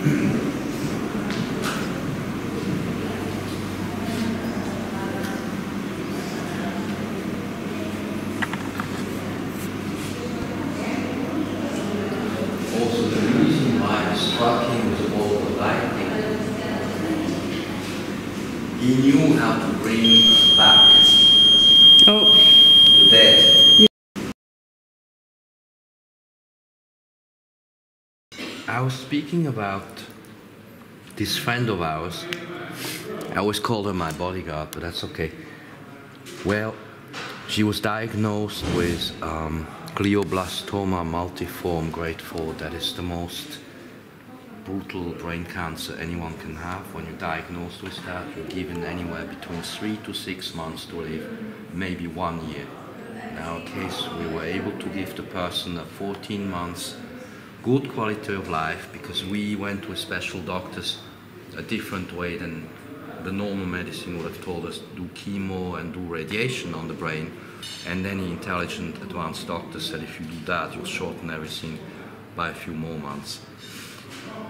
Also, the reason why I struck him with a bolt of lightning, he knew how to bring back the dead. I was speaking about this friend of ours. I always called her my bodyguard, but that's okay. Well, she was diagnosed with glioblastoma multiforme grade 4. That is the most brutal brain cancer anyone can have. When you're diagnosed with that, you're given anywhere between 3 to 6 months to live, maybe 1 year. In our case, we were able to give the person a 14 months good quality of life, because we went with special doctors a different way than the normal medicine would have told us. Do chemo and do radiation on the brain, and any intelligent advanced doctor said if you do that, you'll shorten everything by a few more months.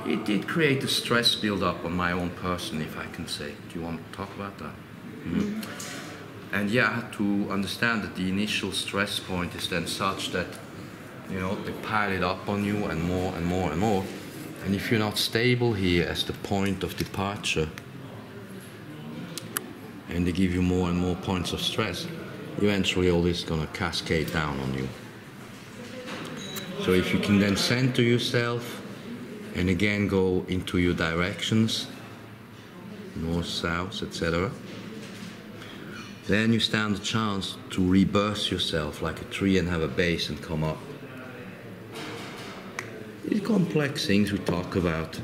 It did create a stress build-up on my own person, if I can say. Do you want to talk about that? Mm-hmm. And yeah, I had to understand that the initial stress point is then such that, you know, they pile it up on you and more and more and more. And if you're not stable here as the point of departure, and they give you more and more points of stress, eventually all this is going to cascade down on you. So if you can then center yourself and again go into your directions, north, south, etc., then you stand a chance to rebirth yourself like a tree and have a base and come up. These complex things we talk about,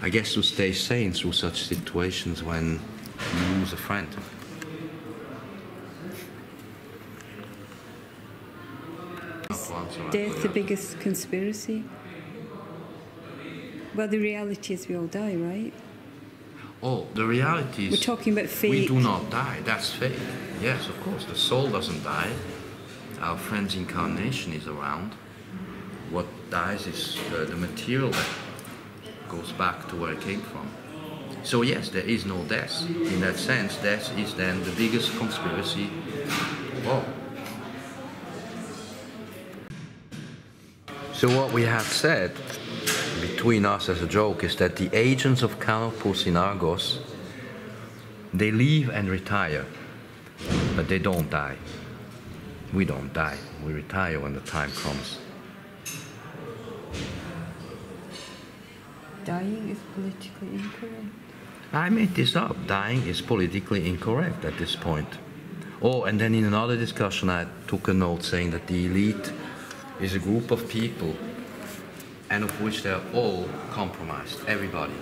I guess, to stay sane through such situations when you lose a friend. Is death the biggest conspiracy? Well, the reality is we all die, right? Oh, the reality is we're talking about fate. We do not die. That's fate. Yes, of course. The soul doesn't die. Our friend's incarnation is around. What dies is the material that goes back to where it came from. So yes, there is no death. In that sense, death is then the biggest conspiracy of all. So what we have said between us as a joke is that the agents of Canopus in Argos, they leave and retire, but they don't die. We don't die. We retire when the time comes. Dying is politically incorrect. I made this up. Dying is politically incorrect at this point. Oh, and then in another discussion I took a note saying that the elite is a group of people, and of which they're all compromised, everybody.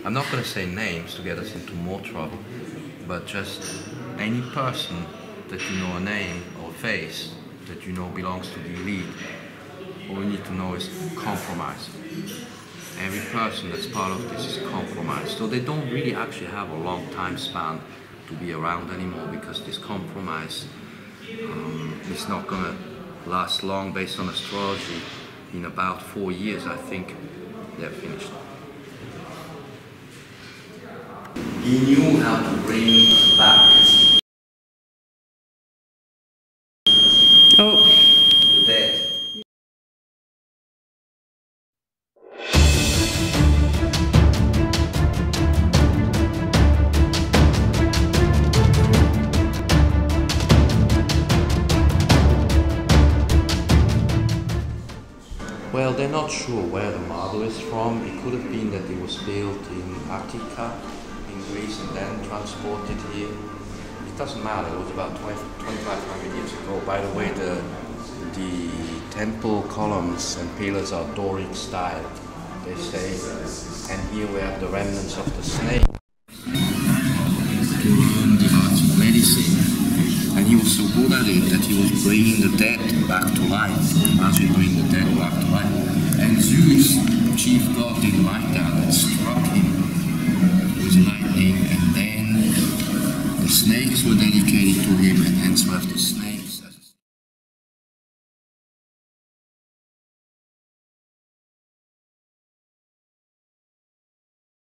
I'm not going to say names to get us into more trouble, but just any person that you know a name or face that you know belongs to the elite, all we need to know is compromised. Every person that's part of this is compromised. So they don't really actually have a long time span to be around anymore, because this compromise is not going to last long. Based on astrology, in about 4 years, I think they're finished. He knew how to bring back the dead. Well, they're not sure where the marble is from. It could have been that it was built in Attica, in Greece, and then transported here. It doesn't matter, it was about 2,500 years ago. By the way, the temple columns and pillars are Doric style, they say. And here we have the remnants of the snake. To learn the art of medicine. And he was so good at it that he was bringing the dead back to life. Imagine bringing the dead back to life. And Zeus, chief god, didn't like that and struck him with lightning. And then the snakes were dedicated to him, and hence we have the